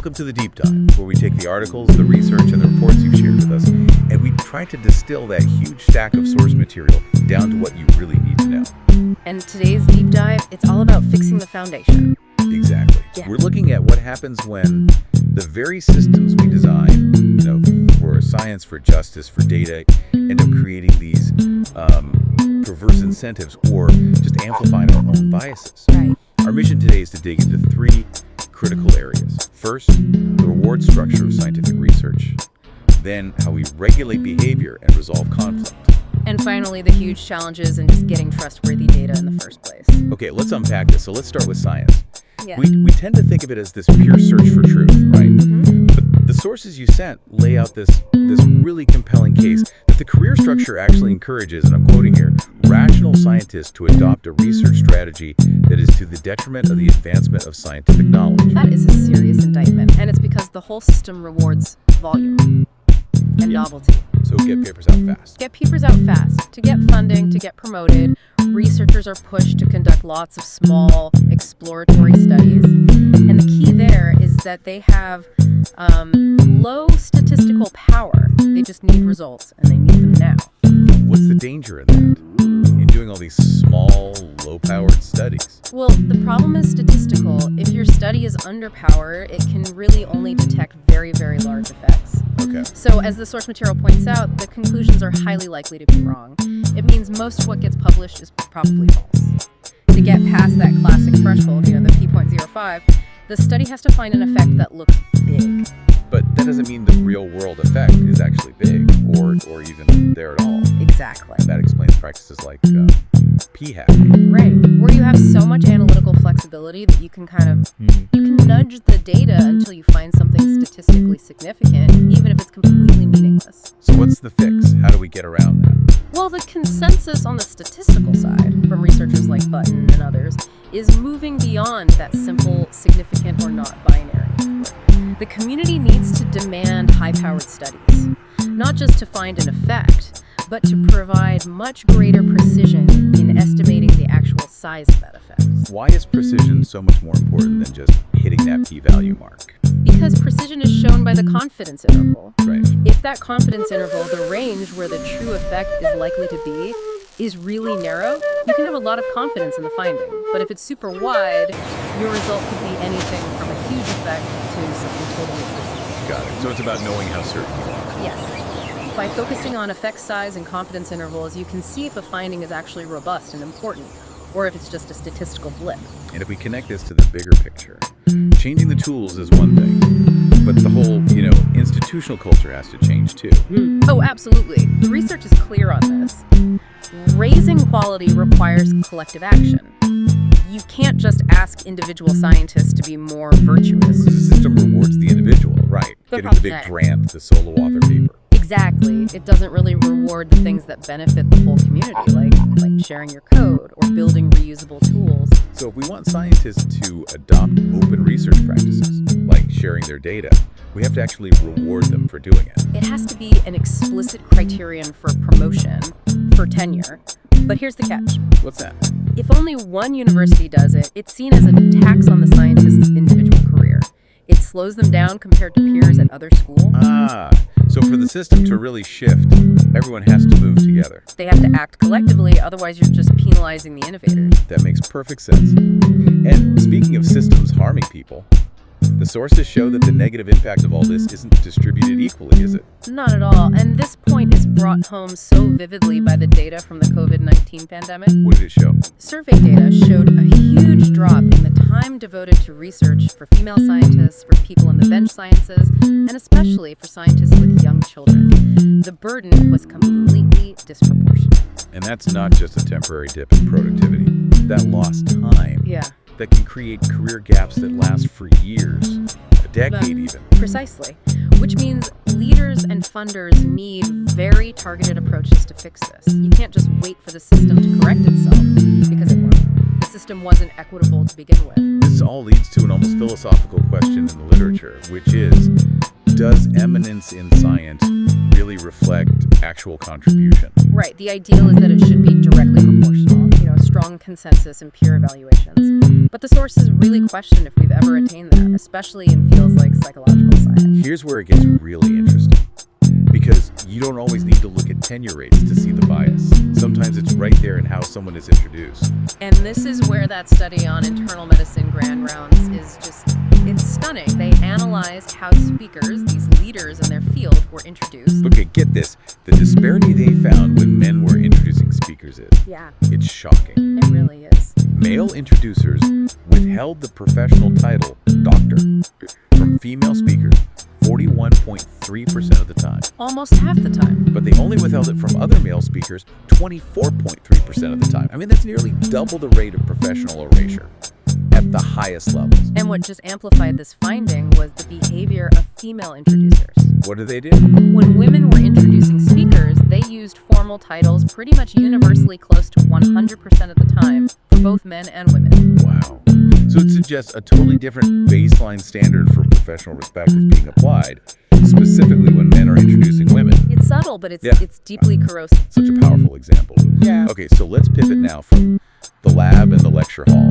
Welcome to the Deep Dive, where we take the articles, the research, and the reports you've shared with us, and we try to distill that huge stack of source material down to what you really need to know. And today's Deep Dive, it's all about fixing the foundation. Exactly. Yeah. We're looking at what happens when the very systems we design, for science, for justice, for data, end up creating these perverse incentives or just amplifying our own biases. Right. Our mission today is to dig into three critical areas. First, the reward structure of scientific research. Then, how we regulate behavior and resolve conflict. And finally, the huge challenges in just getting trustworthy data in the first place. Okay, let's unpack this. So let's start with science. Yeah. We tend to think of it as this pure search for truth, right? Mm-hmm. But the sources you sent lay out this really compelling case that the career structure actually encourages, and I'm quoting here, rational scientists to adopt a research strategy that is to the detriment of the advancement of scientific knowledge. That is a serious indictment, and it's because the whole system rewards volume and novelty. So get papers out fast. Get papers out fast. To get funding, to get promoted, researchers are pushed to conduct lots of small exploratory studies. And the key there is that they have low statistical power. They just need results, and they need them now. What's the danger in that? In doing all these small, low-powered studies? Well, the problem is statistical. If your study is underpowered, it can really only detect very, very large effects. Okay. So as the source material points out, the conclusions are highly likely to be wrong. It means most of what gets published is probably false. To get past that classic threshold, the p.05, the study has to find an effect that looks big. But that doesn't mean the real-world effect is actually big or even there at all. Exactly. And that explains practices like p-hacking. Right, where you have so much analytical flexibility that you can you can nudge the data until you find something statistically significant, even if it's completely meaningless. So what's the fix? How do we get around that? Well, the consensus on the statistical side, from researchers like Button and others, is moving beyond that simple significant or not binary. The community needs to demand high-powered studies, not just to find an effect, but to provide much greater precision in estimating the actual size of that effect. Why is precision so much more important than just hitting that p-value mark? Because precision is shown by the confidence interval. Right. If that confidence interval, the range where the true effect is likely to be, is really narrow, you can have a lot of confidence in the finding. But if it's super wide, your result could be anything from a huge effect to something totally twisted. Got it. So it's about knowing how certain you are. Yes. By focusing on effect size and confidence intervals, you can see if a finding is actually robust and important, or if it's just a statistical blip. And if we connect this to the bigger picture, changing the tools is one thing, but the whole, institutional culture has to change too. Oh, absolutely. The research is clear on this. Raising quality requires collective action. You can't just ask individual scientists to be more virtuous. The system rewards the individual, right? Getting the big grant, the solo author paper. Exactly. It doesn't really reward the things that benefit the whole community, like sharing your code or building reusable tools. So if we want scientists to adopt open research practices, like sharing their data, we have to actually reward them for doing it. It has to be an explicit criterion for promotion, for tenure. But here's the catch. What's that? If only one university does it, it's seen as a tax on the scientist's individual career. It slows them down compared to peers at other schools. So for the system to really shift, everyone has to move together. They have to act collectively, otherwise you're just penalizing the innovators. That makes perfect sense. And speaking of systems harming people, the sources show that the negative impact of all this isn't distributed equally, is it? Not at all. And this point is brought home so vividly by the data from the COVID-19 pandemic. What did it show? Survey data showed a huge drop in the time devoted to research for female scientists, for people in the bench sciences, and especially for scientists with young children. The burden was completely disproportionate. And that's not just a temporary dip in productivity. That lost time. Yeah. That can create career gaps that last for years, a decade even. Precisely. Which means leaders and funders need very targeted approaches to fix this. You can't just wait for the system to correct itself, because it won't. The system wasn't equitable to begin with. This all leads to an almost philosophical question in the literature, which is, does eminence in science really reflect actual contribution? Right. The ideal is that it should be directly proportional. A strong strong consensus in peer evaluations. But the sources really question if we've ever attained that, especially in fields like psychological science. Here's where it gets really interesting. Because you don't always need to look at tenure rates to see the bias. Sometimes it's right there in how someone is introduced. And this is where that study on internal medicine grand rounds is it's stunning. They analyzed how speakers, these leaders in their field, were introduced. Okay, get this. The disparity they found when men were introducing speakers it's shocking. It really is. Male introducers withheld the professional title doctor from female speakers 41.3% of the time. Almost half the time. But they only withheld it from other male speakers 24.3% of the time. I mean, that's nearly double the rate of professional erasure at the highest levels. And what just amplified this finding was the behavior of female introducers. What do they do? When women were introducing speakers, they used formal titles pretty much universally close to 100% of the time for both men and women. Wow. So it suggests a totally different baseline standard for professional respect is being applied, specifically when men are introducing women. It's subtle, but it's deeply corrosive. Such a powerful example. Yeah. Okay, so let's pivot now from the lab and the lecture hall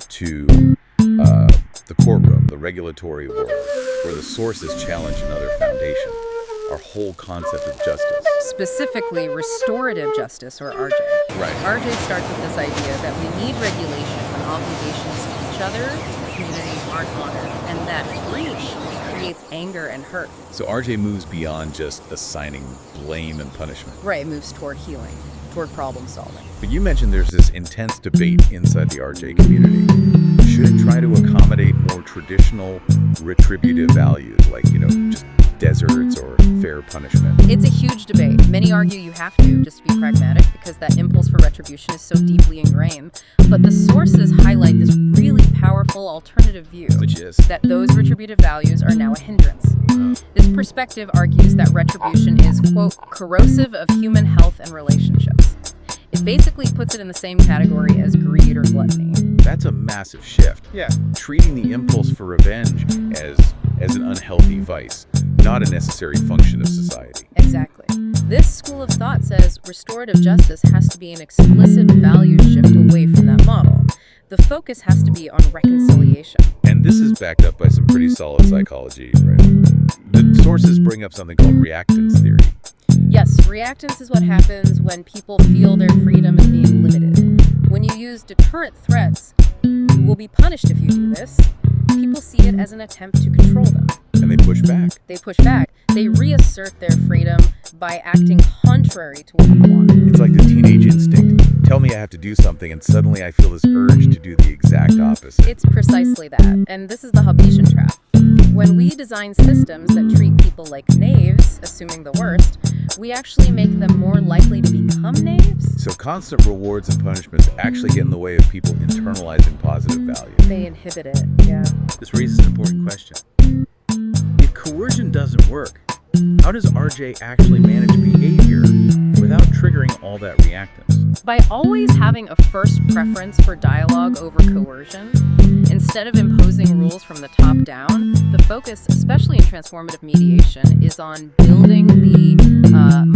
to the courtroom, the regulatory world, where the sources challenge another foundation, our whole concept of justice. Specifically, restorative justice, or RJ. Right. RJ starts with this idea that we need regulation when obligations to each other, the community, aren't honored, and that breach creates anger and hurt. So RJ moves beyond just assigning blame and punishment. Right, it moves toward healing, toward problem solving. But you mentioned there's this intense debate inside the RJ community. Should it try to accommodate more traditional retributive values like, just deserts or fair punishment? It's a huge debate. Many argue you have to, just to be pragmatic, because that impulse for retribution is so deeply ingrained. But the sources highlight this really powerful alternative view, Which is? that those retributive values are now a hindrance. This perspective argues that retribution is, quote, corrosive of human health and relationships. It basically puts it in the same category as greed or gluttony. That's a massive shift. Yeah. Treating the impulse for revenge as an unhealthy vice, not a necessary function of society. Exactly. This school of thought says restorative justice has to be an explicit value shift away from that model. The focus has to be on reconciliation. And this is backed up by some pretty solid psychology, right? The sources bring up something called reactance theory. Yes, reactance is what happens when people feel their freedom is being limited. When you use deterrent threats, you will be punished if you do this. People see it as an attempt to control them. And they push back. They push back. They reassert their freedom by acting contrary to what you want. It's like the teenage instinct. Tell me I have to do something, and suddenly I feel this urge to do the exact opposite. It's precisely that. And this is the Hobbesian trap. When we design systems that treat people like knaves, assuming the worst, we actually make them more likely to become knaves. So constant rewards and punishments actually get in the way of people internalizing positive values. They inhibit it, yeah. This raises an important question. If coercion doesn't work, how does RJ actually manage behavior without triggering all that reactance? By always having a first preference for dialogue over coercion, instead of imposing rules from the top down, the focus, especially in transformative mediation, is on building the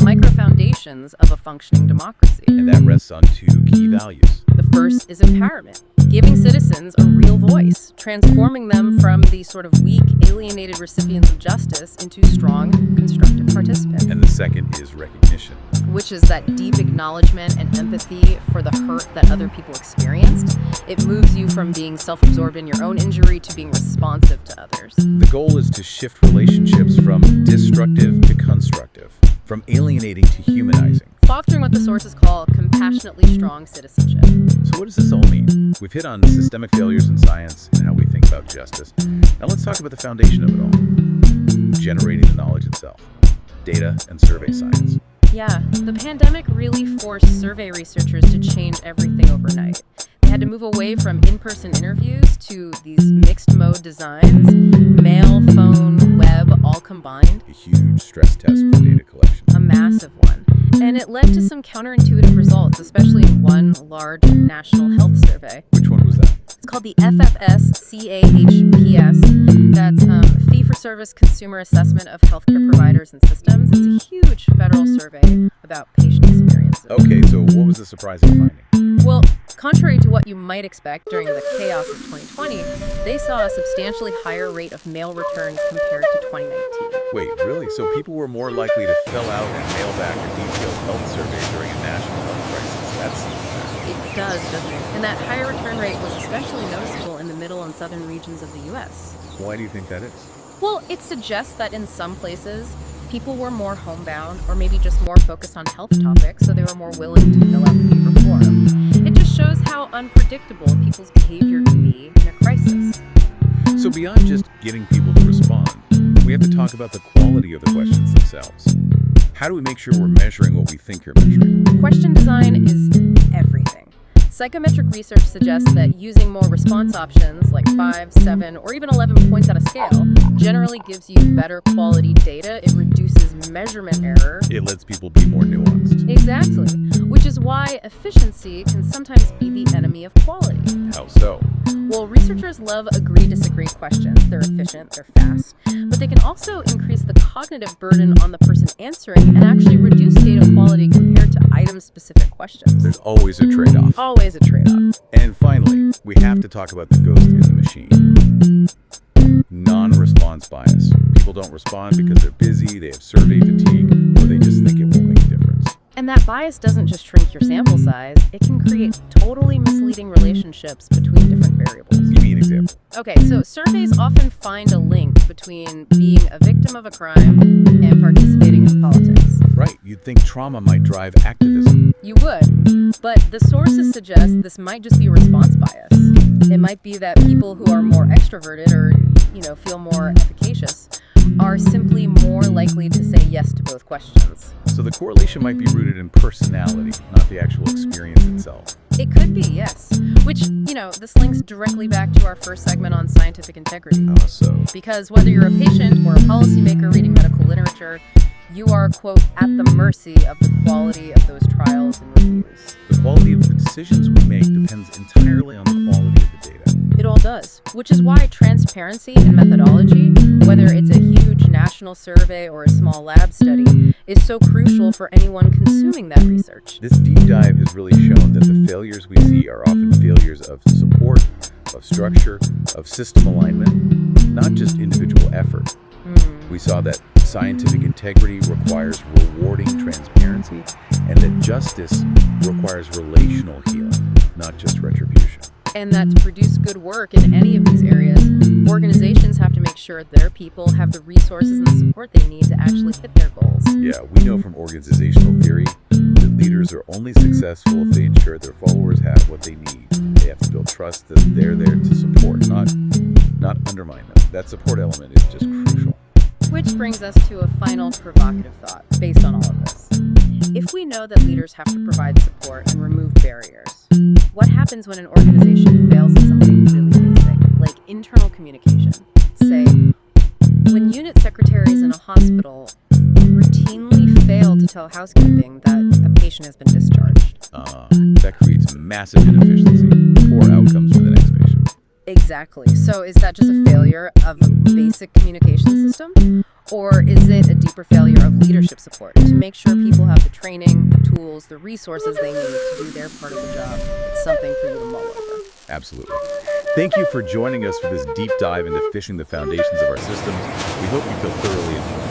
micro-foundations of a functioning democracy. And that rests on two key values. The first is empowerment, giving citizens a real voice, transforming them from the sort of weak, alienated recipients of justice into strong, constructive participants. And the second is recognition. Which is that deep acknowledgement and empathy for the hurt that other people experienced. It moves you from being self-absorbed in your own injury to being responsive to others. The goal is to shift relationships from destructive to constructive, from alienating to humanizing. Fostering what the sources call compassionately strong citizenship. So what does this all mean? We've hit on systemic failures in science and how we think about justice. Now let's talk about the foundation of it all. Generating the knowledge itself. Data and survey science. Yeah, the pandemic really forced survey researchers to change everything overnight. They had to move away from in-person interviews to these mixed-mode designs, mail, phone, web, all combined. A huge stress test for data collection. A massive one. And it led to some counterintuitive results, especially in one large national health survey. Which one was that? It's called the FFS-CAHPS. That's Fee-for-Service Consumer Assessment of Healthcare Providers and Systems. It's a huge federal survey about patient experience. surprises. Okay, so what was the surprising finding? Well, contrary to what you might expect during the chaos of 2020, they saw a substantially higher rate of mail returns compared to 2019. Wait, really? So people were more likely to fill out and mail back a detailed health survey during a national health crisis. That's It does, doesn't it? And that higher return rate was especially noticeable in the middle and southern regions of the U.S. Why do you think that is? Well, it suggests that in some places, people were more homebound or maybe just more focused on health topics, so they were more willing to fill out the paper form. It just shows how unpredictable people's behavior can be in a crisis. So beyond just getting people to respond, we have to talk about the quality of the questions themselves. How do we make sure we're measuring what we think you're measuring? Question design is everything. Psychometric research suggests that using more response options like 5, 7, or even 11 points on a scale generally gives you better quality data. It reduces measurement error. It lets people be more nuanced. Exactly, which is why efficiency can sometimes be the enemy of quality. How so? Well, researchers love agree-disagree questions. They're efficient, they're fast, but they can also increase the cognitive burden on the person answering and actually reduce data quality compared to item-specific questions. There's always a trade-off. Always a trade-off. And finally, we have to talk about the ghost in the machine. Non-response bias. People don't respond because they're busy, they have survey fatigue, or they just think it won't make a difference. And that bias doesn't just shrink your sample size, it can create totally misleading relationships between different variables. Give me an example. Okay, so surveys often find a link between being a victim of a crime and participating in politics. Right, you'd think trauma might drive activism. You would, but the sources suggest this might just be response bias. It might be that people who are more extroverted or, feel more efficacious are simply more likely to say yes to both questions. So the correlation might be rooted in personality, not the actual experience itself. It could be, yes. Which, this links directly back to our first segment on scientific integrity. How so? Because whether you're a patient or a policymaker reading medical literature, you are, quote, at the mercy of the quality of those trials and reviews. The quality of the decisions we make depends entirely on the quality of the data. It all does, which is why transparency and methodology, whether it's a huge national survey or a small lab study, is so crucial for anyone consuming that research. This deep dive has really shown that the failures we see are often failures of support, of structure, of system alignment, not just individual effort. We saw that scientific integrity requires rewarding transparency and that justice requires relational healing, not just retribution. And that to produce good work in any of these areas, organizations have to make sure their people have the resources and the support they need to actually hit their goals. Yeah, we know from organizational theory that leaders are only successful if they ensure their followers have what they need. They have to build trust that they're there to support, not undermine them. That support element is just crucial. Which brings us to a final provocative thought based on all of this. If we know that leaders have to provide support and remove barriers, what happens when an organization fails at something really basic, like internal communication? Say, when unit secretaries in a hospital routinely fail to tell housekeeping that a patient has been discharged. That creates massive inefficiency, poor outcomes for the next patient. Exactly. So is that just a failure of a basic communication system? Or is it a deeper failure of leadership support to make sure people have the training, the tools, the resources they need to do their part of the job? It's something for you to mull over. Absolutely. Thank you for joining us for this deep dive into fishing the foundations of our systems. We hope you feel thoroughly informed.